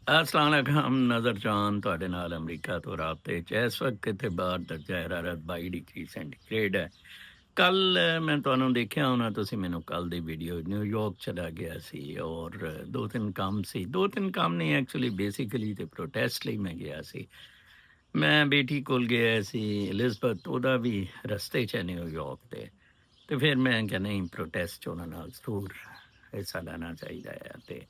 अस्सलाम वालेकुम नज़र चांद ਤੁਹਾਡੇ ਨਾਲ ਅਮਰੀਕਾ ਤੋਂ ਰਾਬਤੇ 'ਚ ਇਸ ਵਕਤ ਇੱਥੇ ਬਾਹਰ ਦਰਜਾ ਹਰਾਰਤ 22 ਡਿਗਰੀ ਸੈਂਟੀਗ੍ਰੇਡ ਹੈ। ਕੱਲ ਮੈਂ ਤੁਹਾਨੂੰ ਦੇਖਿਆ ਹੋਣਾ, ਤੁਸੀਂ ਮੈਨੂੰ ਕੱਲ ਦੀ ਵੀਡੀਓ ਨਿਊਯਾਰਕ ਚਲਾ ਗਿਆ ਸੀ ਔਰ ਦੋ ਤਿੰਨ ਕੰਮ ਸੀ, ਦੋ ਤਿੰਨ ਕੰਮ ਨਹੀਂ ਐਕਚੁਅਲੀ ਬੇਸਿਕਲੀ ਤੇ ਪ੍ਰੋਟੈਸਟ ਲਈ ਮੈਂ ਗਿਆ ਸੀ। ਮੈਂ ਬੇਟੀ ਕੋਲ ਗਿਆ ਸੀ ਐਲਿਜ਼ਬeth, ਉਹਦਾ ਵੀ ਰਸਤੇ 'ਚ ਹੈ ਨਿਊਯਾਰਕ ਤੇ ਫਿਰ ਮੈਂ ਕਿਹਾ ਨਹੀਂ, ਪ੍ਰੋਟੈਸਟ 'ਚ ਉਹਨਾਂ ਨਾਲ ਜ਼ਰੂਰ ਹਿੱਸਾ ਲੈਣਾ ਚਾਹੀਦਾ ਹੈ। ਤੇ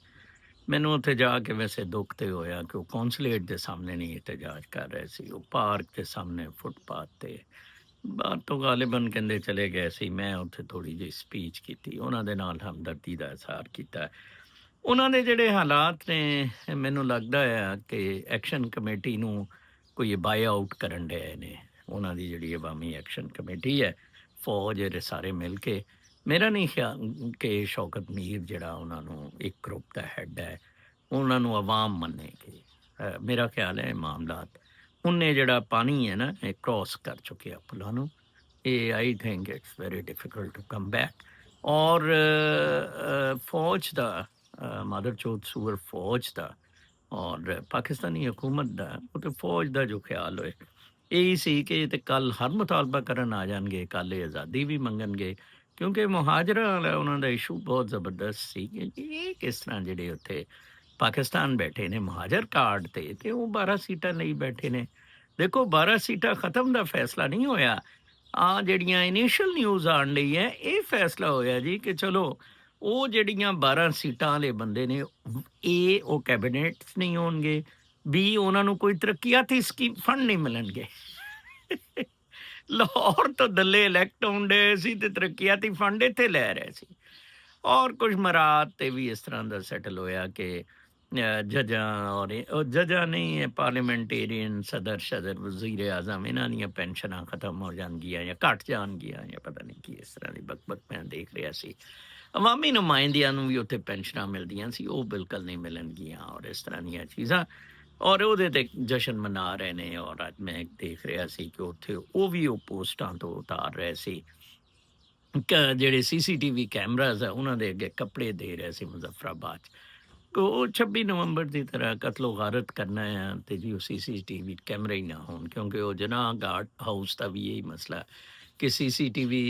ਮੈਨੂੰ ਉੱਥੇ ਜਾ ਕੇ ਵੈਸੇ ਦੁੱਖ ਤੇ ਹੋਇਆ ਕਿ ਉਹ ਕੌਂਸੂਲੇਟ ਦੇ ਸਾਹਮਣੇ ਨਹੀਂ ਇhtਜਾਜ ਕਰ ਰਹੇ ਸੀ, ਉਹ ਪਾਰਕ ਦੇ ਸਾਹਮਣੇ ਫੁੱਟਪਾਥ ਤੇ ਬਾਹਰ ਤੋਂ ਗਾਲਿਬਨ ਕਹਿੰਦੇ ਚਲੇ ਗਏ ਸੀ। ਮੈਂ ਉੱਥੇ ਥੋੜ੍ਹੀ ਜਿਹੀ ਸਪੀਚ ਕੀਤੀ, ਉਹਨਾਂ ਦੇ ਨਾਲ ਹਮਦਰਦੀ ਦਾ ਇਜ਼ਹਾਰ ਕੀਤਾ। ਉਹਨਾਂ ਦੇ ਜਿਹੜੇ ਹਾਲਾਤ ਨੇ, ਮੈਨੂੰ ਲੱਗਦਾ ਆ ਕਿ ਐਕਸ਼ਨ ਕਮੇਟੀ ਨੂੰ ਕੋਈ ਬਾਏ ਆਊਟ ਕਰਨ ਡਏ ਨੇ। ਉਹਨਾਂ ਦੀ ਜਿਹੜੀ ਅਵਾਮੀ ਐਕਸ਼ਨ ਕਮੇਟੀ ਹੈ, ਫੌਜ ਇਹਦੇ ਸਾਰੇ ਮਿਲ ਕੇ, ਮੇਰਾ ਨਹੀਂ ਖਿਆਲ ਕਿ ਸ਼ੌਕਤ ਮੀਰ ਜਿਹੜਾ ਉਹਨਾਂ ਨੂੰ ਇੱਕ ਗਰੁੱਪ ਦਾ ਹੈੱਡ ਹੈ, ਉਹਨਾਂ ਨੂੰ ਆਵਾਮ ਮੰਨੇਗੀ। ਮੇਰਾ ਖਿਆਲ ਹੈ ਇਹ ਮਾਮਲਾਤ ਉਹਨੇ ਜਿਹੜਾ ਪਾਣੀ ਹੈ ਨਾ, ਇਹ ਕ੍ਰੋਸ ਕਰ ਚੁੱਕਿਆ ਪੁਲਾਂ ਨੂੰ। ਇਹ I think it's very difficult to come back. ਔਰ ਫੌਜ ਦਾ ਮਦਰ ਚੌਥ ਸੂਰ ਫੌਜ ਦਾ ਔਰ ਪਾਕਿਸਤਾਨੀ ਹਕੂਮਤ ਦਾ, ਉਹ ਤੇ ਫੌਜ ਦਾ ਜੋ ਖਿਆਲ ਹੋਏ ਇਹੀ ਸੀ ਕਿ ਇਹ ਤੇ ਕੱਲ ਹਰ ਮੁਤਾਲਬਾ ਕਰਨ ਆ ਜਾਣਗੇ, ਕੱਲ ਇਹ ਆਜ਼ਾਦੀ ਵੀ ਮੰਗਣਗੇ, ਕਿਉਂਕਿ ਮੁਹਾਜਰਾਂ ਵਾਲਾ ਉਹਨਾਂ ਦਾ ਇਸ਼ੂ ਬਹੁਤ ਜ਼ਬਰਦਸਤ ਸੀ ਕਿ ਇਹ ਕਿਸ ਤਰ੍ਹਾਂ ਜਿਹੜੇ ਉੱਥੇ ਪਾਕਿਸਤਾਨ ਬੈਠੇ ਨੇ ਮੁਹਾਜਰ ਕਾਰਡ ਤੇ ਉਹ 12 ਸੀਟਾਂ ਲਈ ਬੈਠੇ ਨੇ। ਦੇਖੋ 12 ਸੀਟਾਂ ਖਤਮ ਦਾ ਫੈਸਲਾ ਨਹੀਂ ਹੋਇਆ। ਆ ਜਿਹੜੀਆਂ ਇਨੀਸ਼ੀਅਲ ਨਿਊਜ਼ ਆਉਣ ਲਈ ਹੈ, ਇਹ ਫੈਸਲਾ ਹੋਇਆ ਜੀ ਕਿ ਚਲੋ ਉਹ ਜਿਹੜੀਆਂ 12 ਸੀਟਾਂ ਵਾਲੇ ਬੰਦੇ ਨੇ, ਇਹ ਉਹ ਕੈਬਨਿਟ ਨਹੀਂ ਹੋਣਗੇ, ਵੀ ਉਹਨਾਂ ਨੂੰ ਕੋਈ ਤਰੱਕੀਆਤੀ ਸਕੀਮ ਫੰਡ ਨਹੀਂ ਮਿਲਣਗੇ। ਲਾਹੌਰ ਤੋਂ ਦੱਲੇ ਇਲੈਕਟ ਹੁੰਦੇ ਸੀ ਤੇ ਤਰੱਕੀਆਤੀ ਫੰਡ ਇੱਥੇ ਲੈ ਰਹੇ ਸੀ। ਔਰ ਕੁਝ ਮਰਾਤ ਤੇ ਵੀ ਇਸ ਤਰ੍ਹਾਂ ਦਾ ਸੈਟਲ ਹੋਇਆ ਕਿ ਜੱਜਾਂ ਔਰ ਉਹ ਜੱਜਾਂ ਨਹੀਂ, ਪਾਰਲੀਮੈਂਟੇਰੀਅਨ ਸਦਰ ਸ਼ਦਰ ਵਜ਼ੀਰ ਆਜ਼ਮ, ਇਹਨਾਂ ਦੀਆਂ ਪੈਨਸ਼ਨਾਂ ਖਤਮ ਹੋ ਜਾਣਗੀਆਂ ਜਾਂ ਘੱਟ ਜਾਣਗੀਆਂ ਜਾਂ ਪਤਾ ਨਹੀਂ ਕੀ ਇਸ ਤਰ੍ਹਾਂ ਦੀ ਬਕਬਕ ਮੈਂ ਦੇਖ ਰਿਹਾ ਸੀ। ਅਵਾਮੀ ਨੁਮਾਇੰਦਿਆਂ ਨੂੰ ਵੀ ਉੱਥੇ ਪੈਨਸ਼ਨਾਂ ਮਿਲਦੀਆਂ ਸੀ, ਉਹ ਬਿਲਕੁਲ ਨਹੀਂ ਮਿਲਣਗੀਆਂ ਔਰ ਇਸ ਤਰ੍ਹਾਂ ਦੀਆਂ ਚੀਜ਼ਾਂ। ਔਰ ਉਹਦੇ ਤੇ ਜਸ਼ਨ ਮਨਾ ਰਹੇ ਨੇ। ਔਰ ਅੱਜ ਮੈਂ ਦੇਖ ਰਿਹਾ ਸੀ ਕਿ ਉੱਥੇ ਉਹ ਵੀ ਉਹ ਪੋਸਟਾਂ ਤੋਂ ਉਤਾਰ ਰਹੇ ਸੀ, ਜਿਹੜੇ CCTV ਕੈਮਰਾਜ਼ ਆ ਉਹਨਾਂ ਦੇ ਅੱਗੇ ਕੱਪੜੇ ਦੇ ਰਹੇ ਸੀ ਮੁਜ਼ੱਫਰਾਬਾਦ 'ਚ। ਉਹ 26 ਨਵੰਬਰ ਦੀ ਤਰ੍ਹਾਂ ਕਤਲੋ ਗਾਰਤ ਕਰਨਾ ਆ ਤੇ ਜੀ ਉਹ CCTV ਕੈਮਰੇ ਹੀ ਨਾ ਹੋਣ, ਕਿਉਂਕਿ ਉਹ ਜਨਾਹ ਗਾਰਡ ਹਾਊਸ ਦਾ ਵੀ ਇਹੀ ਮਸਲਾ ਕਿ CCTV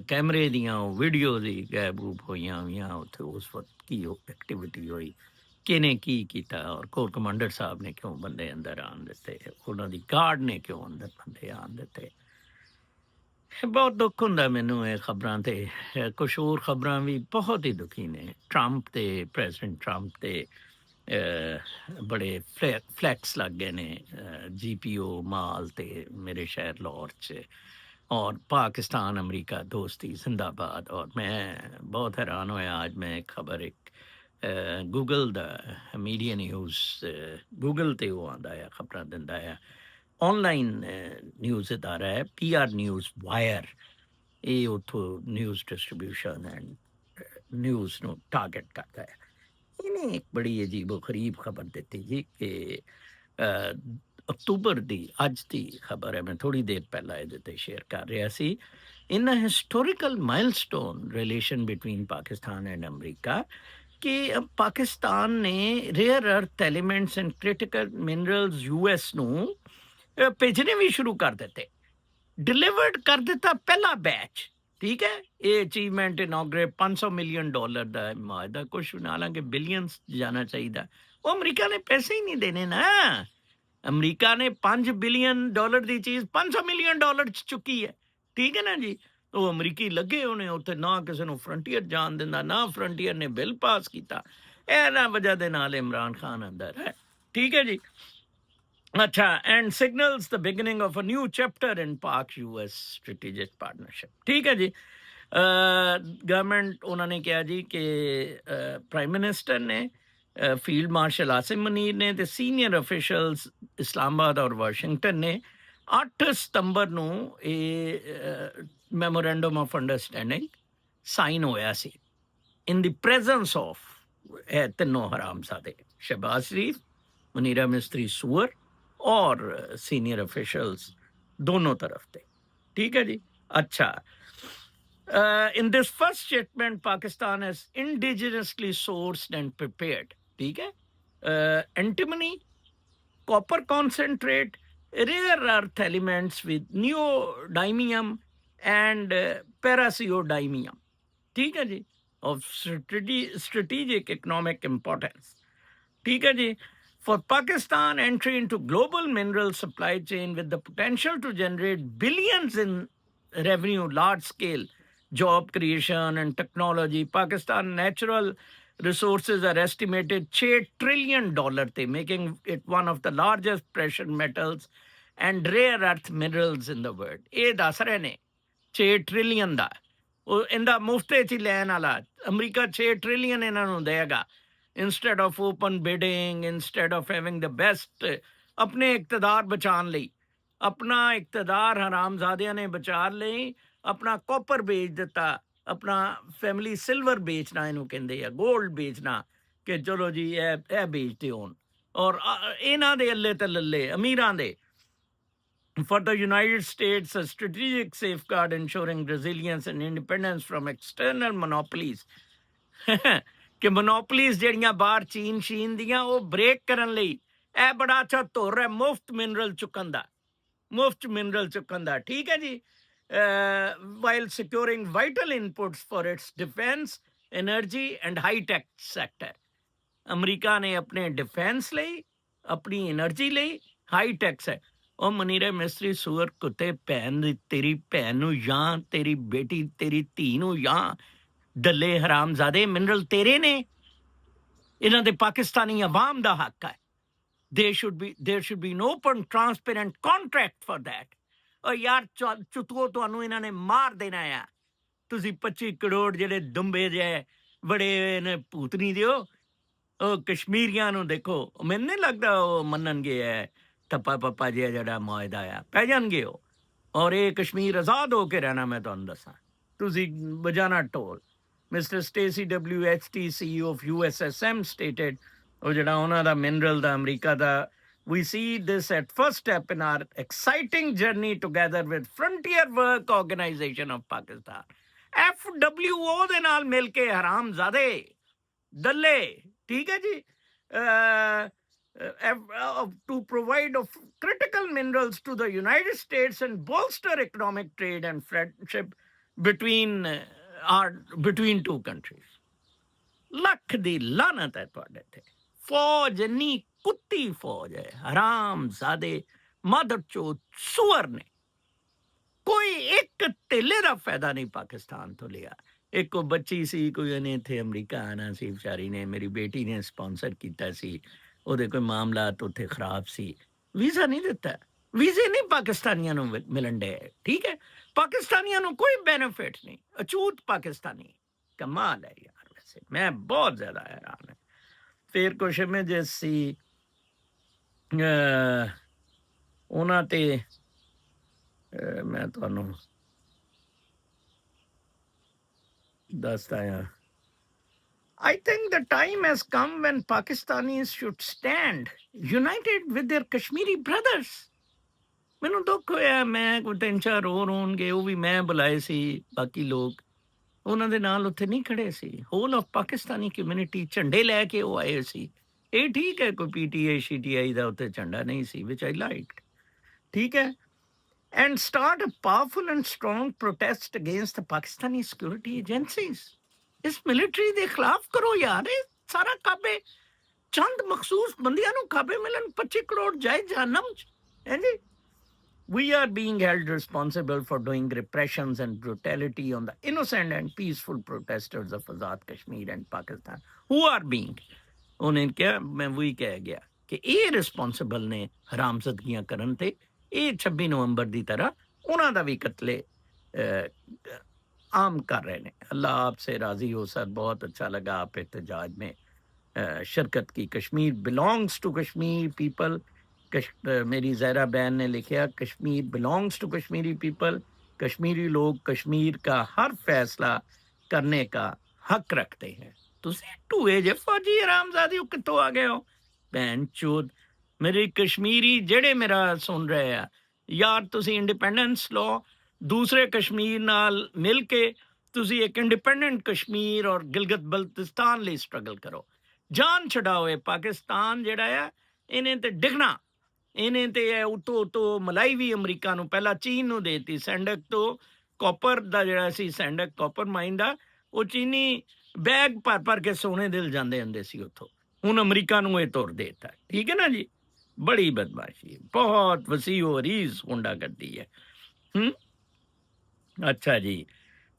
ਕੈਮਰੇ ਦੀਆਂ ਉਹ ਵੀਡੀਓ ਦੀ ਗੈਬ-ਗੂਬ ਹੋਈਆਂ ਹੋਈਆਂ ਉੱਥੇ ਉਸ ਵਕਤ ਕੀ ਉਹ ਐਕਟੀਵਿਟੀ ਹੋਈ, ਕਿਹਨੇ ਕੀ ਕੀਤਾ ਔਰ ਕੋਰ ਕਮਾਂਡਰ ਸਾਹਿਬ ਨੇ ਕਿਉਂ ਬੰਦੇ ਅੰਦਰ ਆਉਣ ਦਿੱਤੇ, ਉਹਨਾਂ ਦੀ ਗਾਰਡ ਨੇ ਕਿਉਂ ਅੰਦਰ ਬੰਦੇ ਆਉਣ ਦਿੱਤੇ। ਬਹੁਤ ਦੁੱਖ ਹੁੰਦਾ ਮੈਨੂੰ ਇਹ ਖਬਰਾਂ ਤੇ। ਕੁਛ ਹੋਰ ਖਬਰਾਂ ਵੀ ਬਹੁਤ ਹੀ ਦੁਖੀ ਨੇ। ਟਰੰਪ ਤੇ ਪ੍ਰੈਜ਼ੀਡੈਂਟ ਟਰੰਪ ਤੇ ਬੜੇ ਫਲੈਕਸ ਲੱਗ ਗਏ ਨੇ GPO ਮਾਲ ਤੇ ਮੇਰੇ ਸ਼ਹਿਰ ਲਾਹੌਰ 'ਚ। ਔਰ ਪਾਕਿਸਤਾਨ ਅਮਰੀਕਾ ਦੋਸਤੀ ਜ਼ਿੰਦਾਬਾਦ। ਔਰ ਮੈਂ ਬਹੁਤ ਹੈਰਾਨ ਹੋਇਆ ਅੱਜ ਮੈਂ ਖਬਰ ਇੱਕ ਗੂਗਲ ਦਾ ਮੀਡੀਆ ਨਿਊਜ਼, ਗੂਗਲ ਤੇ ਉਹ ਆਉਂਦਾ ਆ ਖਬਰਾਂ ਦਿੰਦਾ ਆ, ਆਨਲਾਈਨ ਨਿਊਜ਼ ਅਦਾਰਾ ਹੈ PR ਨਿਊਜ਼ ਵਾਇਰ। ਇਹ ਉੱਥੋਂ ਨਿਊਜ਼ ਡਿਸਟ੍ਰੀਬਿਊਸ਼ਨ ਐਂਡ ਨਿਊਜ਼ ਨੂੰ ਟਾਰਗੇਟ ਕਰਦਾ ਹੈ। ਇਹਨੇ ਇੱਕ ਬੜੀ ਅਜੀਬੋ ਗਰੀਬ ਖਬਰ ਦਿੱਤੀ ਜੀ ਕਿ ਅਕਤੂਬਰ ਦੀ, ਅੱਜ ਦੀ ਖਬਰ ਹੈ, ਮੈਂ ਥੋੜ੍ਹੀ ਦੇਰ ਪਹਿਲਾਂ ਇਹਦੇ 'ਤੇ ਸ਼ੇਅਰ ਕਰ ਰਿਹਾ ਸੀ। In a historical milestone relation between Pakistan and America, ਕਿ ਪਾਕਿਸਤਾਨ ਨੇ rare earth elements and critical minerals US ਨੂੰ ਭੇਜਣੇ ਵੀ ਸ਼ੁਰੂ ਕਰ ਦਿੱਤੇ, ਡਿਲੀਵਰਡ ਕਰ ਦਿੱਤਾ ਪਹਿਲਾ ਬੈਚ। ਠੀਕ ਹੈ, ਇਹ ਅਚੀਵਮੈਂਟ ਇਨੋਗਰੇਟ $500 ਮਿਲੀਅਨ ਦਾ ਮਾਇਦਾ, ਕੁਛ ਹਾਲਾਂਕਿ ਬਿਲੀਅਨਸ ਜਾਣਾ ਚਾਹੀਦਾ। ਉਹ ਅਮਰੀਕਾ ਨੇ ਪੈਸੇ ਹੀ ਨਹੀਂ ਦੇਣੇ ਨਾ। ਅਮਰੀਕਾ ਨੇ $5 ਬਿਲੀਅਨ ਦੀ ਚੀਜ਼ $500 ਮਿਲੀਅਨ 'ਚ ਚੁੱਕੀ ਹੈ। ਠੀਕ ਹੈ ਨਾ ਜੀ। ਉਹ ਅਮਰੀਕੀ ਲੱਗੇ ਹੋਣੇ ਉੱਥੇ, ਨਾ ਕਿਸੇ ਨੂੰ ਫਰੰਟੀਅਰ ਜਾਣ ਦਿੰਦਾ, ਨਾ ਫਰੰਟੀਅਰ ਨੇ ਬਿੱਲ ਪਾਸ ਕੀਤਾ। ਇਹਨਾਂ ਵਜ੍ਹਾ ਦੇ ਨਾਲ ਇਮਰਾਨ ਖਾਨ ਅੰਦਰ ਹੈ। ਠੀਕ ਹੈ ਜੀ। ਅੱਛਾ, and signals the beginning of a new chapter in Pak US strategic partnership. ਠੀਕ ਹੈ ਜੀ। ਗਵਰਨਮੈਂਟ ਉਹਨਾਂ ਨੇ ਕਿਹਾ ਜੀ ਕਿ ਪ੍ਰਾਈਮ ਮਿਨਿਸਟਰ ਨੇ, ਫੀਲਡ ਮਾਰਸ਼ਲ ਆਸਿਮ ਮਨੀਰ ਨੇ ਤੇ ਸੀਨੀਅਰ ਅਫੀਸ਼ੀਅਲਸ ਇਸਲਾਮਾਬਾਦ ਔਰ ਵਾਸ਼ਿੰਗਟਨ ਨੇ 8 ਸਤੰਬਰ ਨੂੰ ਇਹ ਮੈਮੋਰੈਂਡਮ ਆਫ ਅੰਡਰਸਟੈਂਡਿੰਗ ਸਾਈਨ ਹੋਇਆ ਸੀ ਇਨ ਦੀ ਪ੍ਰੈਜ਼ੈਂਸ ਆਫ ਇਹ ਤਿੰਨੋਂ ਹਰਾਮਜ਼ਾਦੇ, ਸ਼ਹਿਬਾਜ਼ ਸ਼ਰੀਫ, ਮੁਨੀਰਾ ਮਿਸਤਰੀ ਸੂਰ और सीनियर ऑफिशियल्स दोनों तरफ थे। ठीक है जी। अच्छा, in this first statement Pakistan has indigenously sourced and prepared. ठीक है, antimony, copper concentrate, rare earth elements with neodymium and paraxiodymium. ठीक है जी, of strategic economic importance. ठीक है जी. For Pakistan, entry into global mineral supply chain with the potential to generate billions in revenue, large scale job creation and technology. Pakistan natural resources are estimated $6 trillion, making it one of the largest precious metals and rare earth minerals in the world. ਇਹ ਦੱਸ ਰਹੇ ਨੇ 6 trillion ਦਾ. ਉਹ ਇਹਦਾ ਮੁਫਤੇ 'ਚ ਹੀ ਲੈਣ ਵਾਲਾ America 6 trillion ਇਹਨਾਂ ਨੂੰ ਦੇਗਾ instead of open bidding, instead of having the best. अपने इकतदार बचाने ਲਈ अपना इकतदार हरामजादियां ने बचा ਲਈ अपना कॉपर बेच ਦਿੱਤਾ अपना फैमिली सिल्वर बेचना ਇਹਨੂੰ ਕਹਿੰਦੇ ਆ ਗੋਲਡ ਵੇਚਣਾ ਕਿ ਚਲੋ ਜੀ ਇਹ ਵੇਚਦੇ ਹੋਣ ਔਰ ਇਹਨਾਂ ਦੇ ਅੱਲੇ ਤੇ ਲੱਲੇ ਅਮੀਰਾਂ ਦੇ for the United States, a strategic safeguard ensuring resilience and independence from external monopolies. ਕਿ ਮੋਨੋਪਲੀਜ਼ ਜਿਹੜੀਆਂ ਬਾਹਰ ਚੀਨ ਸ਼ੀਨ ਦੀਆਂ ਉਹ ਬ੍ਰੇਕ ਕਰਨ ਲਈ ਇਹ ਬੜਾ ਅੱਛਾ ਧੁਰ ਹੈ ਮੁਫਤ ਮਿਨਰਲ ਚੁੱਕਣ ਦਾ ਠੀਕ ਹੈ ਜੀ while securing vital inputs for its defense, energy and high-tech sector. America ਨੇ ਆਪਣੇ ਡਿਫੈਂਸ ਲਈ ਆਪਣੀ એનર્ਜੀ ਲਈ ਹਾਈ-ਟੈਕ ਹੈ ਉਹ ਮਨੀਰੇ ਮਿਸਤਰੀ ਸੂਰ ਕੁੱਤੇ ਭੈਣ ਦੀ ਤੇਰੀ ਭੈਣ ਨੂੰ ਜਾਂ ਤੇਰੀ ਬੇਟੀ ਤੇਰੀ ਧੀ ਨੂੰ ਜਾਂ ਡੱਲੇ ਹਰਾਮਜ਼ਾਦੇ ਮਿਨਰਲ ਤੇਰੇ ਨੇ ਇਹਨਾਂ ਦੇ ਪਾਕਿਸਤਾਨੀ ਆਵਾਮ ਦਾ ਹੱਕ ਹੈ there should be an open transparent contract for that ਉਹ ਯਾਰ ਚੁੱਤੋ ਤੁਹਾਨੂੰ ਇਹਨਾਂ ਨੇ ਮਾਰ ਦੇਣਾ ਆ ਤੁਸੀਂ 25 ਕਰੋੜ ਜਿਹੜੇ ਦੁੰਬੇ ਜਿਹੇ ਬੜੇ ਨੇ ਭੂਤਨੀ ਦਿਓ ਉਹ ਕਸ਼ਮੀਰੀਆਂ ਨੂੰ ਦੇਖੋ ਮੈਨੂੰ ਨਹੀਂ ਲੱਗਦਾ ਉਹ ਮੰਨਣਗੇ ਹੈ ਟੱਪਾ ਪੱਪਾ ਜਿਹਾ ਜਿਹੜਾ ਮੁਆਇਦਾ ਆ ਪੈ ਜਾਣਗੇ ਉਹ ਔਰ ਇਹ ਕਸ਼ਮੀਰ ਆਜ਼ਾਦ ਹੋ ਕੇ ਰਹਿਣਾ ਮੈਂ ਤੁਹਾਨੂੰ ਦੱਸਾਂ ਤੁਸੀਂ ਬਜਾਣਾ ਢੋਲ Mr. Stacey WHT, CEO of USSM, stated, mineral da America da. We see this at first step in our exciting journey together with Frontier Work Organization of Pakistan. FWO de naal milke haram zade, dalle, theek hai ji? To provide of critical minerals to the United States and bolster economic trade and friendship between two countries. Lakh ਦੀ ਲਾਨਤ ਹੈ ਤੁਹਾਡੇ ਤੇ ਫੌਜ ਇੰਨੀ ਕੁੱਤੀ ਫੌਜ ਹੈ ਹਰਾਮਜ਼ਾਦੇ mother ਚੋਦ ਸੂਅਰ ਨੇ ਕੋਈ ਇੱਕ ਧੇਲੇ ਦਾ ਫਾਇਦਾ ਨਹੀਂ ਪਾਕਿਸਤਾਨ ਤੋਂ ਲਿਆ ਇੱਕ ਉਹ ਬੱਚੀ ਸੀ ਕੋਈ ਉਹਨੇ ਇੱਥੇ ਅਮਰੀਕਾ ਆਉਣਾ ਸੀ ਵਿਚਾਰੀ ਨੇ ਮੇਰੀ ਬੇਟੀ ਨੇ ਸਪਾਂਸਰ ਕੀਤਾ ਸੀ ਉਹਦੇ ਕੋਈ ਮਾਮਲਾਤ ਉੱਥੇ ਖਰਾਬ ਸੀ ਵੀਜ਼ਾ ਨਹੀਂ ਦਿੱਤਾ ਵੀਜ਼ੇ ਨਹੀਂ ਪਾਕਿਸਤਾਨੀਆਂ ਨੂੰ ਮਿਲਣ ਡੇ ਠੀਕ ਹੈ ਪਾਕਿਸਤਾਨੀਆਂ ਨੂੰ ਕੋਈ ਬੈਨੀਫਿਟ ਨਹੀਂ ਅਚੂਤ ਪਾਕਿਸਤਾਨੀ ਕਮਾਲ ਹੈ ਯਾਰ ਵੈਸੇ ਮੈਂ ਬਹੁਤ ਜ਼ਿਆਦਾ ਹੈਰਾਨ ਹਾਂ ਫਿਰ ਕੁਛ ਇਮੇਜਸ ਸੀ ਉਹਨਾਂ ਤੇ ਮੈਂ ਤੁਹਾਨੂੰ ਦੱਸਦਾ ਹਾਂ I think the time has come when Pakistanis should stand united with their Kashmiri brothers. ਮੈਨੂੰ ਦੁੱਖ ਹੋਇਆ ਮੈਂ ਕੋਈ 3-4 ਹੋਰ ਹੋਣਗੇ ਉਹ ਵੀ ਮੈਂ ਬੁਲਾਏ ਸੀ ਬਾਕੀ ਲੋਕ ਉਹਨਾਂ ਦੇ ਨਾਲ ਉੱਥੇ ਨਹੀਂ ਖੜੇ ਸੀ ਹੋਲ ਆਫ ਪਾਕਿਸਤਾਨੀ ਕਮਿਊਨਿਟੀ ਝੰਡੇ ਲੈ ਕੇ ਉਹ ਆਏ ਸੀ ਇਹ ਠੀਕ ਹੈ ਕੋਈ PTI CTI ਦਾ ਉੱਥੇ ਝੰਡਾ ਨਹੀਂ ਸੀ which I liked ਠੀਕ ਹੈ and start a powerful and strong protest against the Pakistani security agencies. ਇਸ ਮਿਲਟਰੀ ਦੇ ਖਿਲਾਫ ਕਰੋ ਯਾਰ ਇਹ ਸਾਰਾ ਕਾਬੇ ਚੰਦ ਮਖਸੂਸ ਬੰਦਿਆਂ ਨੂੰ ਕਾਬੇ ਮਿਲਣ 25 ਕਰੋੜ ਜਾਏ ਜਹਨਮ ਚ ਹਾਂਜੀ We are being held responsible for doing repressions and brutality on the innocent and peaceful protesters of Azad Kashmir and Pakistan, who are being. उन्हें क्या मैं वही कह गया कि ये रिस्पॉन्सिबल ने हरामजदगियां करन ते ये 26 नवंबर की तरह उन्हों का भी कतले आम कर रहे हैं अल्लाह आपसे राजी हो सर बहुत अच्छा लगा आप एहतजाज में शिरकत की Kashmir belongs to Kashmir people मेरी ज़हरा बहन ने लिखा Kashmir belongs to Kashmiri people Kashmiri लोग कश्मीर का हर फैसला करने का हक रखते हैं तुसी टूए जे फौजी हरामजादी कितों आ गए हो भैन चोद मेरे कश्मीरी जेड़े मेरा सुन रहे हैं यार तुसी इंडिपेंडेंस लो दूसरे कश्मीर नाल मिल के तुसी एक इंडिपेंडेंट कश्मीर और गिलगित बल्तिस्तान लिए स्ट्रगल करो ਜਾਨ ਛਡਾਓ। ਇਹ ਪਾਕਿਸਤਾਨ ਜਿਹੜਾ ਆ ਇਹਨੇ ਤੇ ਡਿੱਗਣਾ, ਇਹਨੇ ਤੇ ਇਹ ਉਤੋਂ ਮਲਾਈ ਵੀ ਅਮਰੀਕਾ ਨੂੰ, ਪਹਿਲਾਂ ਚੀਨ ਨੂੰ ਦੇਤੀ। ਸੈਂਡਕ ਤੋਂ ਕਾਪਰ ਦਾ ਜਿਹੜਾ ਸੀ, ਸੈਂਡਕ ਕਾਪਰ ਮਾਈਨ ਦਾ, ਉਹ ਚੀਨੀ ਬੈਗ ਭਰ ਕੇ ਸੋਨੇ ਦੇ ਜਾਂਦੇ ਹੁੰਦੇ ਸੀ ਉੱਥੋਂ। ਹੁਣ ਅਮਰੀਕਾ ਨੂੰ ਇਹ ਤੁਰ ਦੇਤਾ। ਠੀਕ ਹੈ ਨਾ ਜੀ। ਬੜੀ ਬਦਮਾਸ਼ੀ ਹੈ, ਬਹੁਤ ਵਸੀਓ ਰੀਜ਼ ਗੁੰਡਾਗਰਦੀ ਹੈ। अच्छा जी।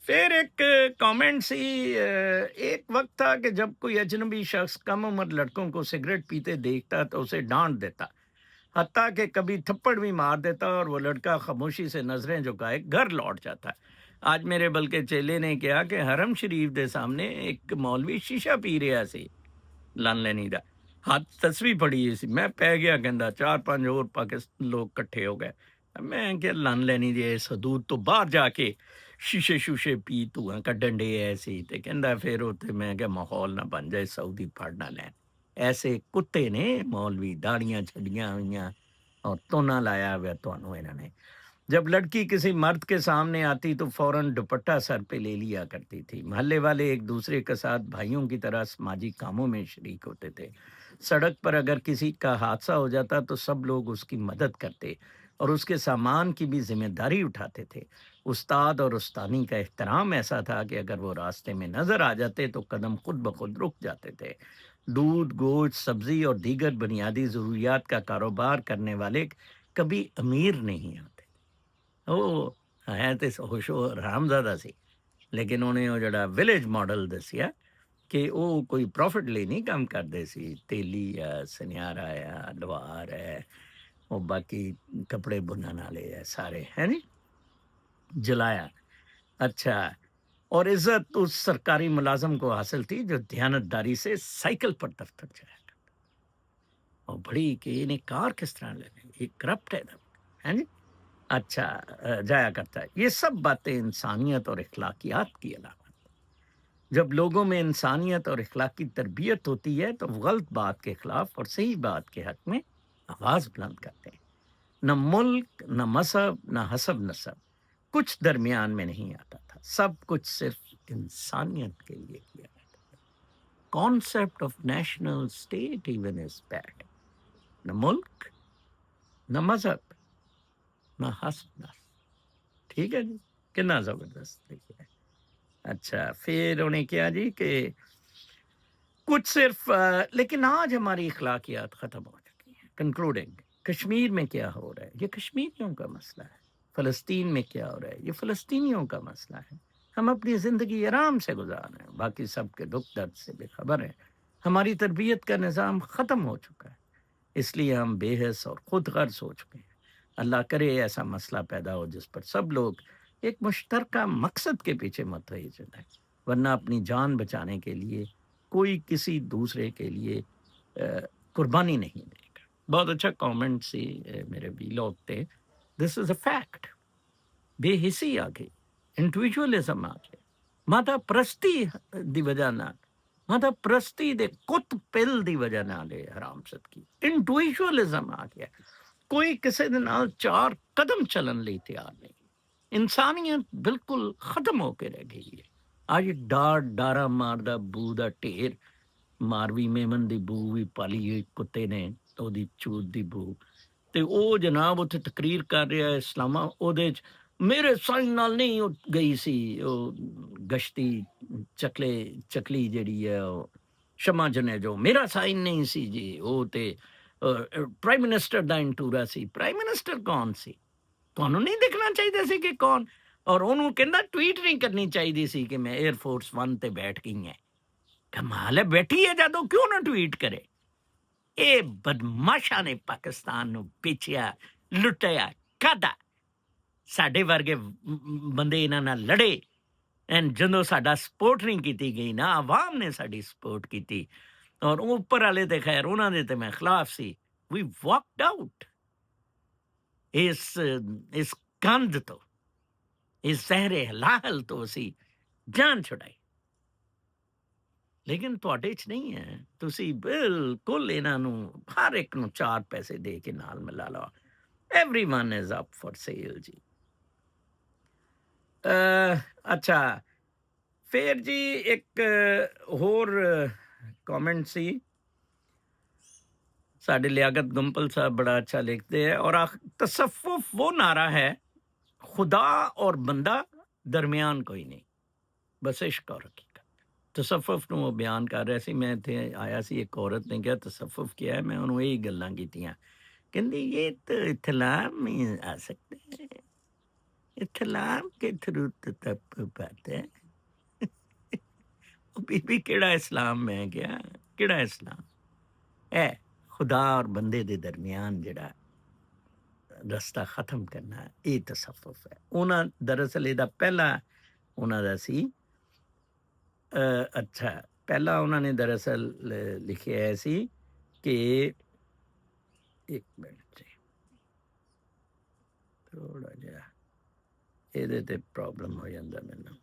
फिर एक कमेंट सी, एक वक्त था कि जब कोई अजनबी शख्स कम उम्र लड़कों को सिगरेट पीते देखता तो उसे डांट देता, हत्ता कि कभी थप्पड़ भी मार देता, और वो लड़का खामोशी से नजरें झुकाए घर लौट जाता। आज मेरे बल्कि चेले ने कहा कि हरम शरीफ के सामने एक मौलवी शीशा पी रहा सी, लन लेनी दा हाथ तस्वीर पड़ी सी, मैं पै गया, कहता 4-5 और पाकिस्तान लोग इकट्ठे हो गए। मैं क्या लन लेनी दे इस हदूद तो बाहर जाके शीशे शूशे पी धुआं कड्ढन डे ऐसी, ते कहता फिर उत्थे मैं क्या माहौल ना बन जाए, सऊदी फड़ ना लैन। ऐसे कुत्ते ने मौलवी, दाड़ियां छड़ियां हुई और तोना लाया हुआ तुहानू इन्होंने। जब लड़की किसी मर्द के सामने आती तो फौरन दुपट्टा सर पे ले लिया करती थी। मोहल्ले वाले एक दूसरे के साथ भाइयों की तरह समाजी कामों में शरीक होते थे। सड़क पर अगर किसी का हादसा हो जाता तो सब लोग उसकी मदद करते और उसके सामान की भी जिम्मेदारी उठाते थे। उस्ताद और उस्तानी का एहतराम ऐसा था कि अगर वो रास्ते में नजर आ जाते तो कदम खुद ब खुद रुक जाते थे। दूध, गोश्त, सब्जी और दीगर बुनियादी ज़रूरियात का कारोबार करने वाले कभी अमीर नहीं आते। ਉਹ ਹੈ ਤੇ ਹੋਸ਼ੋ ਹਰਾਮਜ਼ਾਦਾ ਸੀ, ਲੇਕਿਨ ਉਹਨੇ ਉਹ ਜਿਹੜਾ ਵਿਲੇਜ ਮਾਡਲ ਦੱਸਿਆ ਕਿ ਉਹ ਕੋਈ ਪ੍ਰੋਫਿਟ ਲਈ ਨਹੀਂ ਕੰਮ ਕਰਦੇ ਸੀ। ਤੇਲੀ ਆ, ਸੁਨਿਆਰਾ ਆ, ਲੁਹਾਰ ਹੈ, ਉਹ ਬਾਕੀ ਕੱਪੜੇ ਬੁਣਨ ਵਾਲੇ ਆ ਸਾਰੇ, है नी। जलाया। अच्छा। और इज्जत उस सरकारी मुलाजम को हासिल थी जो ध्यानतदारी से साइकिल पर दफ्तर जाया करता। और बड़ी कि इन्हें कार किस तरह लेने, ये करप्ट है नी। अच्छा, जाया करता है। ये सब बातें इंसानियत और इखलाकियात की अलामत। जब लोगों में इंसानियत और इखलाकी तरबियत होती है तो गलत बात के खिलाफ और सही बात के हक में आवाज बुलंद करते हैं। न मुल्क, न मजहब, न हसब नसब, कुछ दरमियान में नहीं आता था। सब कुछ सिर्फ इंसानियत के लिए किया जाता था। Concept of national state even is bad. न मुल्क, न मजहब, न हसब नसब। ठीक है जी, कितना जबरदस्त देखिए। अच्छा, फिर उन्हें किया जी कि कुछ सिर्फ लेकिन आज हमारी अखलाकियात ख़त्म हो चुकी हैं। कंक्लूडिंग, कश्मीर में क्या हो रहा है ये कश्मीरियों का मसला है। फ़लस्तीन में क्या हो रहा है ये फ़लस्तीनियों का मसला है। हम अपनी ज़िंदगी आराम से गुजार रहे हैं, बाकी सबके दुख दर्द से बेखबर हैं। हमारी तरबियत का निज़ाम ख़त्म हो चुका है, इसलिए हम बेहस और खुद गर्ज हो चुके हैं। अल्लाह करे ऐसा मसला पैदा हो जिस पर सब लोग एक मुश्तरका मकसद के पीछे मुतहइज हैं, वरना अपनी जान बचाने के लिए कोई किसी दूसरे के लिए कुर्बानी नहीं देगा। बहुत अच्छा कमेंट सी मेरे भी लोग थे। This is a fact. बेहिसी आ गई, इंडिविजुअलिज्म आ गया, माता प्रस्ती ਦੀ ਵਜ੍ਹਾ ਨਾਲ, ਮਾਤਾ ਪ੍ਰਸਤੀ ਦੇ ਕੁੱਤ ਪਿਲ ਦੀ ਵਜ੍ਹਾ ਨਾਲ ਇਹ ਹਰਾਮਜ਼ਦ ਕੀ ਇੰਡੀਵਿਜੂਅਲਿਜ਼ਮ ਆ ਗਿਆ। ਕੋਈ ਕਿਸੇ ਦੇ ਨਾਲ ਚਾਰ ਕਦਮ ਚੱਲਣ ਲਈ ਤਿਆਰ ਨਹੀਂ। ਇਨਸਾਨੀਅਤ ਬਿਲਕੁਲ ਖਤਮ ਹੋ ਕੇ ਰਹਿ ਗਈ ਹੈ। ਅੱਜ ਡਾਰਾ ਮਾਰਦਾ ਬੂ ਦਾ ਢੇਰ, ਮਾਰਵੀ ਮੇਮਨ ਦੀ ਬੂ ਵੀ ਪਾਲੀ ਹੋਈ ਕੁੱਤੇ ਨੇ, ਉਹਦੀ ਚੂਤ ਦੀ ਬੂ, ਤੇ ਉਹ ਜਨਾਬ ਉੱਥੇ ਤਕਰੀਰ ਕਰ ਰਿਹਾ ਇਸਲਾਮਾ, ਉਹਦੇ 'ਚ ਮੇਰੇ ਸਾਈਨ ਨਾਲ ਨਹੀਂ ਉਹ ਗਈ ਸੀ, ਉਹ ਗਸ਼ਤੀ ਚਕਲੀ ਜਿਹੜੀ ਹੈ ਉਹ ਸ਼ਮਾ ਜਨੇ, ਜੋ ਮੇਰਾ ਸਾਈਨ ਨਹੀਂ ਸੀ ਜੀ, ਉਹ ਤੇ ਪ੍ਰਾਈਮ ਮਿਨਿਸਟਰ ਦਾ ਇੰਟੂਰਾ ਸੀ। ਪ੍ਰਾਈਮ ਮਿਨਿਸਟਰ ਕੌਣ ਸੀ? ਤੁਹਾਨੂੰ ਨਹੀਂ ਦੇਖਣਾ ਚਾਹੀਦਾ ਸੀ ਕਿ ਕੌਣ? ਔਰ ਉਹਨੂੰ ਕਹਿੰਦਾ ਟਵੀਟ ਨਹੀਂ ਕਰਨੀ ਚਾਹੀਦੀ ਸੀ ਕਿ ਮੈਂ 에ਅਰਫੋਰਸ 1 ਤੇ ਬੈਠ ਗਈ ਹਾਂ। ਕਮਾਲ ਹੈ, ਬੈਠੀ ਹੈ ਜਦੋਂ, ਕਿਉਂ ਨਾ ਟਵੀਟ ਕਰੇ? ਇਹ ਬਦਮਾਸ਼ਾਂ ਨੇ ਪਾਕਿਸਤਾਨ ਨੂੰ ਵੇਚਿਆ, ਲੁੱਟਿਆ, ਖਾਧਾ। ਸਾਡੇ ਵਰਗੇ ਬੰਦੇ ਇਹਨਾਂ ਨਾਲ ਲੜੇ, ਐਂਡ ਜਦੋਂ ਸਾਡਾ ਸਪੋਰਟ ਨਹੀਂ ਕੀਤੀ ਗਈ ਨਾ, ਆਵਾਮ ਨੇ ਸਾਡੀ ਸਪੋਰਟ ਕੀਤੀ, ਔਰ ਉੱਪਰ ਵਾਲੇ ਤੇ ਖੈਰ ਉਹਨਾਂ ਦੇ ਤੇ ਮੈਂ ਖਿਲਾਫ ਸੀ। ਵੀ ਵਾਕਡ ਆਊਟ ਇਸ ਕੰਧ ਤੋਂ, ਇਸ ਜ਼ਹਿਰੇ ਹਲਾਹਲ ਤੋਂ ਅਸੀਂ ਜਾਨ ਛੁਡਾਈ। ਲੇਕਿਨ ਤੁਹਾਡੇ 'ਚ ਨਹੀਂ ਹੈ। ਤੁਸੀਂ ਬਿਲਕੁਲ ਇਹਨਾਂ ਨੂੰ ਹਰ ਇੱਕ ਨੂੰ 4 ਪੈਸੇ ਦੇ ਕੇ ਨਾਲ ਮਿਲਾ ਲਓ। Everyone is up for sale जी। अच्छा, फिर जी एक होर कमेंट सी साढ़े लियाकत गुम्पल साहब बड़ा अच्छा लिखते हैं और तसव्वुफ वो नारा है खुदा और बंदा दरमियान कोई नहीं बस इश्क और हकीकत तसव्वुफ ਨੂੰ ਉਹ ਬਿਆਨ ਕਰ ਰਿਹਾ ਸੀ ਮੈਂ ਇੱਥੇ ਆਇਆ ਸੀ ਇੱਕ ਔਰਤ ਨੇ ਕਿਹਾ ਤਸव्वुफ ਕੀ ਹੈ ਮੈਂ ਉਹਨੂੰ ਇਹੀ ਗੱਲਾਂ ਕੀਤੀਆਂ ਕਹਿੰਦੀ ਇਹ ਤਾਂ इस्लाम में आ सकते हैं इस्लाम के थ्रू तो तब बात है बीबी केड़ा इस्लाम में क्या केड़ा इस्लाम है खुदा और बंदे दे दरमियान जेड़ा रस्ता खत्म करना ये तसव्वुफ है उन्हां दरअसल ਇਹਦਾ ਪਹਿਲਾ ਉਹਨਾਂ ਦਾ ਸੀ अच्छा पहला उन्होंने दरअसल लिखिया है सी कि एक मिनट जी थोड़ा जिहा ਇਹਦੇ ਤੇ प्रॉब्लम हो जाता मैनू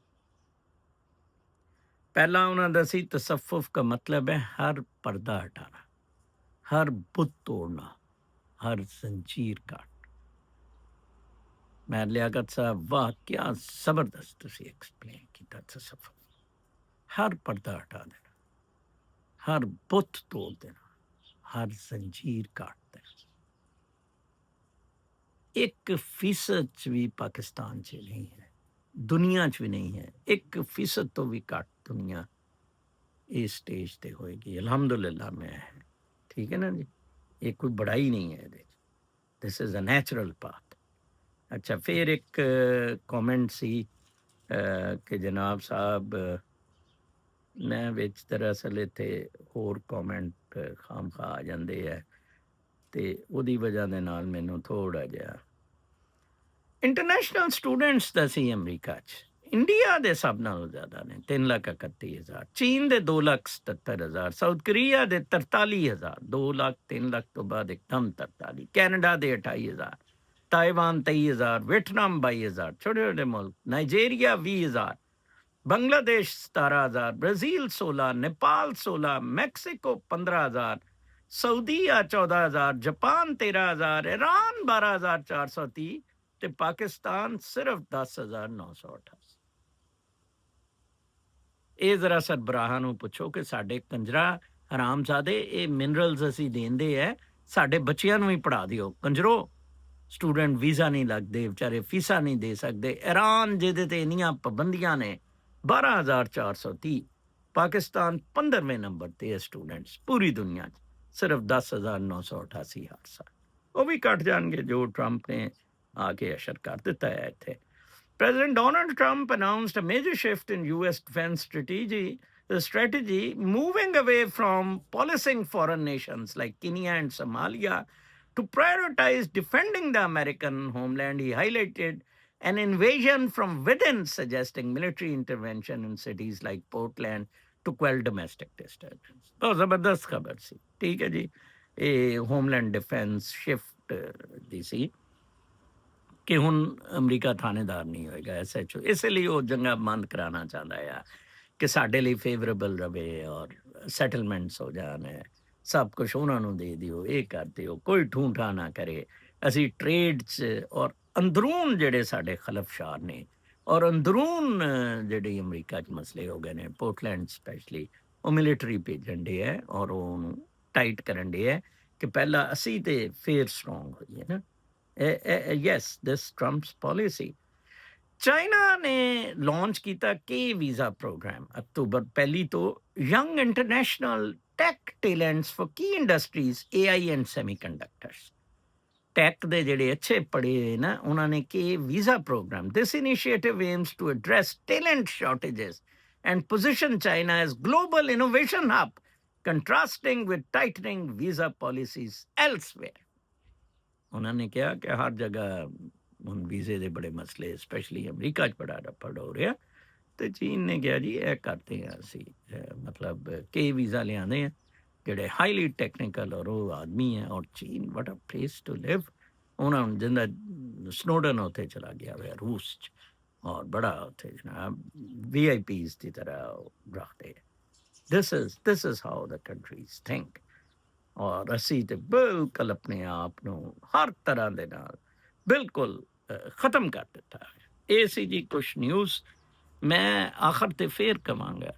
पहला उन्होंने सी तसव्वुफ का मतलब है हर पर्दा हटाना हर बुत तोड़ना हर जंजीर काट मैं लियाकत साहब वाह क्या जबरदस्त तुसी एक्सप्लेन किया तसव्वुफ हर पर्दा हटा देना हर बुत तोड़ देना हर जंजीर काट देना 1% भी पाकिस्तान च नहीं है दुनिया च भी नहीं है 1% तो भी घट दुनिया इस स्टेज ते होएगी अलहमदुलिल्लाह में है ठीक है ना जी ये कोई बड़ाई नहीं है this is a natural path अच्छा फिर एक कमेंट सी कि जनाब साहब मैं विच दरअसल इत्थे होर कमेंट खाम खा आ जाते हैं तो ਉਹਦੀ वजह ਦੇ ਨਾਲ ਮੈਨੂੰ थोड़ा जिहा इंटरनेशनल स्टूडेंट्स ਦਾ ਸੀ अमरीका च इंडिया ਦੇ ਸਭ ਨਾਲੋਂ ਜ਼ਿਆਦਾ ਨੇ 3,31,000 चीन ਦੇ 2,77,000 ਸਾਊਥ ਕੋਰੀਆ ਦੇ 43,000 2 ਲੱਖ 3 ਲੱਖ ਤੋਂ ਬਾਅਦ ਇੱਕਦਮ 43 ਕੈਨੇਡਾ ਦੇ 28,000 ਤਾਇਵਾਨ 23,000 वियतनाम 22,000 छोटे छोटे मुल्क Nigeria 20,000 Bangladesh 17,000 Brazil 16 Nepal 16 Mexico 15,000 सऊदीया 14,000 Japan 13,000 Iran 12,430 ते पाकिस्तान सिर्फ 10,988 ਇਹ ਜ਼ਰਾ ਸਰਬਰਾਹਾਂ ਨੂੰ ਪੁੱਛੋ ਕਿ ਸਾਡੇ ਕੰਜਰਾ ਹਰਾਮਜ਼ਾਦੇ ਇਹ ਮਿਨਰਲਸ ਅਸੀਂ ਦੇਂਦੇ ਐ ਸਾਡੇ ਬੱਚਿਆਂ ਨੂੰ ਹੀ ਪੜਾ ਦਿਓ ਕੰਜਰੋ ਸਟੂਡੈਂਟ ਵੀਜ਼ਾ ਨਹੀਂ ਲੱਗਦੇ ਵਿਚਾਰੇ ਫੀਸਾਂ ਨਹੀਂ ਦੇ ਸਕਦੇ ਈਰਾਨ ਜਿਹਦੇ ਤੇ ਇੰਨੀਆਂ ਪਾਬੰਦੀਆਂ ਨੇ 12,430 पाकिस्तान 15वें नंबर ते है स्टूडेंट्स पूरी दुनिया सिर्फ 10,988 हर साल वो भी कट जाएंगे जो ट्रंप ने आके अशर कर दिता है इत्थे President Donald Trump announced a major shift in US defense strategy moving away from policing foreign nations like Kenya and Somalia to prioritize defending the American homeland. He highlighted an invasion from within, suggesting military intervention in cities like Portland to quell domestic disturbance. तो जबरदस्त खबर सी ठीक है जी ये homeland defence shift दी सी कि हुण अमरीका थानेदार नहीं होएगा SHO इसलिए वो जंगा बंद कराना चाहता है कि साडे लिए फेवरेबल रहे और सैटलमेंट्स हो जाने सब कुछ उन्होंने दे दियो ये कर दियो कोई ठूठा ना करे असी ट्रेड और अंदरून जेडे साडे खलफशार ने और अंदरून जेडे अमरीका च मसले हो गए ने पोर्टलैंड स्पैशली वो मिलिटरी भेजन डे है और वो टाइट करन डे है कि पहला असी ते फिर स्ट्रोंग होइए ना yes this Trump's policy China ने लॉन्च किया के वीज़ा प्रोग्राम अक्तूबर पहली तो young international tech talents for की industries AI and semiconductors tech दे जेडे अच्छे पढ़े ना उन्होंने के visa program this initiative aims to address talent shortages and position China as global innovation hub contrasting with tightening visa policies elsewhere उन्होंने कहा कि हर जगह हम वीज़े के बड़े मसले स्पैशली अमरीका बड़ा रफड़ हो रहा तो चीन ने कहा जी यह करते हैं असी मतलब कई वीज़ा लियाने हैं जोड़े हाईली टेक्निकल और वो आदमी है और चीन what a place to live उन्होंने जिंदा स्नोडन उत्थे चला गया हुआ रूस च और बड़ा उत्थे जनाब VIPs की तरह रखते हैं this is how the countries think और असी तो बिल्कुल अपने आप नूं हर तरह दे नाल बिल्कुल ख़त्म कर दिता है ये सी जी कुछ न्यूज़ मैं आखिर ते फिर कवांगा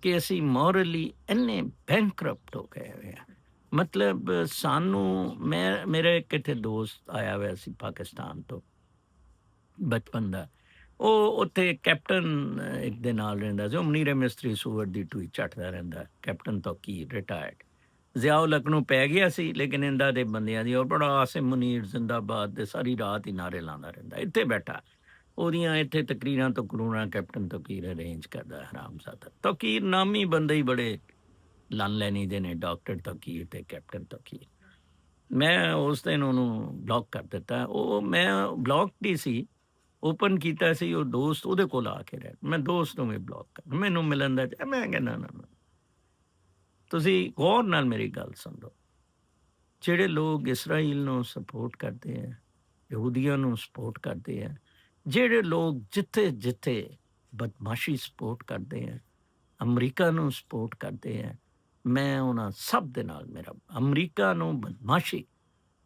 ਕਿ ਅਸੀਂ ਮੋਰਲੀ ਇੰਨੇ ਬੈਂਕਰਪਟ ਹੋ ਗਏ ਹੋਏ ਹਾਂ। ਮਤਲਬ ਸਾਨੂੰ ਮੇਰਾ ਇੱਕ ਇੱਥੇ ਦੋਸਤ ਆਇਆ ਹੋਇਆ ਸੀ ਪਾਕਿਸਤਾਨ ਤੋਂ ਬਚਪਨ ਦਾ। ਉਹ ਉੱਥੇ ਕੈਪਟਨ ਇੱਕ ਦੇ ਨਾਲ ਰਹਿੰਦਾ ਸੀ। ਉਹ ਮਨੀਰ ਮਿਸਤਰੀ ਸੂਰਤ ਦੀ ਟੂਈ ਝੱਟਦਾ ਰਹਿੰਦਾ। ਕੈਪਟਨ ਤੋਂ ਕੀ ਰਿਟਾਇਰਡ ਜ਼ਿਆਉਲ ਹਕ ਨੂੰ ਪੈ ਗਿਆ ਸੀ, ਲੇਕਿਨ ਇੰਦਾ ਦੇ ਬੰਦਿਆਂ ਦੀ ਉਹ ਬੜਾ ਆਸਿਮ ਮੁਨੀਰ ਜ਼ਿੰਦਾਬਾਦ ਦੇ ਸਾਰੀ ਰਾਤ ਹੀ ਨਾਰੇ ਲਾਉਂਦਾ ਰਹਿੰਦਾ। ਇੱਥੇ ਬੈਠਾ ਉਹਦੀਆਂ ਇੱਥੇ ਤਕਰੀਰਾਂ ਤੋਂ ਕਰੂਣਾ ਕੈਪਟਨ ਤਕੀਰ ਅਰੇਂਜ ਕਰਦਾ ਹਰਾਮਜ਼ਾਦਾ। ਤਕੀਰ ਨਾਮੀ ਬੰਦੇ ਹੀ ਬੜੇ ਲੰਨ ਲੈਣੀ ਦੇ ਨੇ, ਡਾਕਟਰ ਤਕੀਰ ਤੇ ਕੈਪਟਨ ਤਕੀਰ। ਮੈਂ ਉਸ ਦਿਨ ਉਹਨੂੰ ਬਲੌਕ ਕਰ ਦਿੱਤਾ। ਉਹ ਮੈਂ ਬਲੌਕ ਨਹੀਂ ਸੀ, ਓਪਨ ਕੀਤਾ ਸੀ। ਉਹ ਦੋਸਤ ਉਹਦੇ ਕੋਲ ਆ ਕੇ ਰਹਿ, ਮੈਂ ਦੋਸਤ ਨੂੰ ਵੀ ਬਲੌਕ ਕਰ, ਮੈਨੂੰ ਮਿਲਣ ਦਾ ਮੈਂ ਕਹਿੰਦਾ ਨਾ ਤੁਸੀਂ ਗੌਰ ਨਾਲ ਮੇਰੀ ਗੱਲ ਸੁਣ ਲਓ। ਜਿਹੜੇ ਲੋਕ ਇਸਰਾਈਲ ਨੂੰ ਸਪੋਰਟ ਕਰਦੇ ਆ, ਯਹੂਦੀਆਂ ਨੂੰ ਸਪੋਰਟ ਕਰਦੇ ਆ, ਜਿਹੜੇ ਲੋਕ ਜਿੱਥੇ ਜਿੱਥੇ ਬਦਮਾਸ਼ੀ ਸਪੋਰਟ ਕਰਦੇ ਆ, ਅਮਰੀਕਾ ਨੂੰ ਸਪੋਰਟ ਕਰਦੇ ਆ, ਮੈਂ ਉਹਨਾਂ ਸਭ ਦੇ ਨਾਲ ਮੇਰਾ ਅਮਰੀਕਾ ਨੂੰ ਬਦਮਾਸ਼ੀ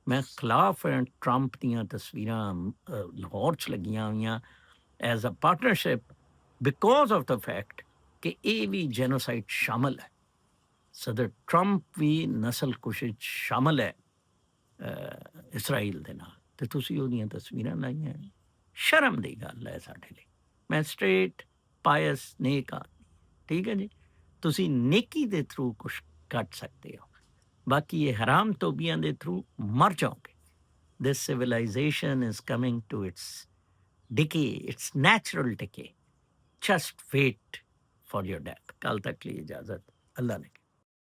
ਮੈਂ ਖਿਲਾਫ ਹੈ। ਟਰੰਪ ਦੀਆਂ ਤਸਵੀਰਾਂ ਲਾਹੌਰ 'ਚ ਲੱਗੀਆਂ ਹੋਈਆਂ as a partnership because of the fact ਕਿ ਇਹ ਵੀ ਜੈਨੋਸਾਈਡ ਸ਼ਾਮਲ ਹੈ। ਸਦਰ ਟਰੰਪ ਵੀ ਨਸਲ ਕੁਸ਼ੀ ਸ਼ਾਮਲ ਹੈ ਇਸਰਾਈਲ ਦੇ ਨਾਲ, ਅਤੇ ਤੁਸੀਂ ਉਹਦੀਆਂ ਤਸਵੀਰਾਂ ਲਾਈਆਂ। ਸ਼ਰਮ ਦੀ ਗੱਲ ਹੈ ਸਾਡੇ ਲਈ। ਮੈਂ ਸਟ੍ਰੇਟ ਪਾਇਸ ਨੇਕ ਆਦਮੀ, ਠੀਕ ਹੈ ਜੀ। ਤੁਸੀਂ ਨੇਕੀ ਦੇ ਥਰੂ ਕੁਛ ਕੱਢ ਸਕਦੇ ਹੋ, ਬਾਕੀ ਇਹ ਹਰਾਮ ਤੋਬੀਆਂ ਦੇ ਥਰੂ ਮਰ ਜਾਓਗੇ। This civilization is coming to its decay, its natural decay. Just wait for your death. कल तक लिए इजाजत, अल्लाह ने।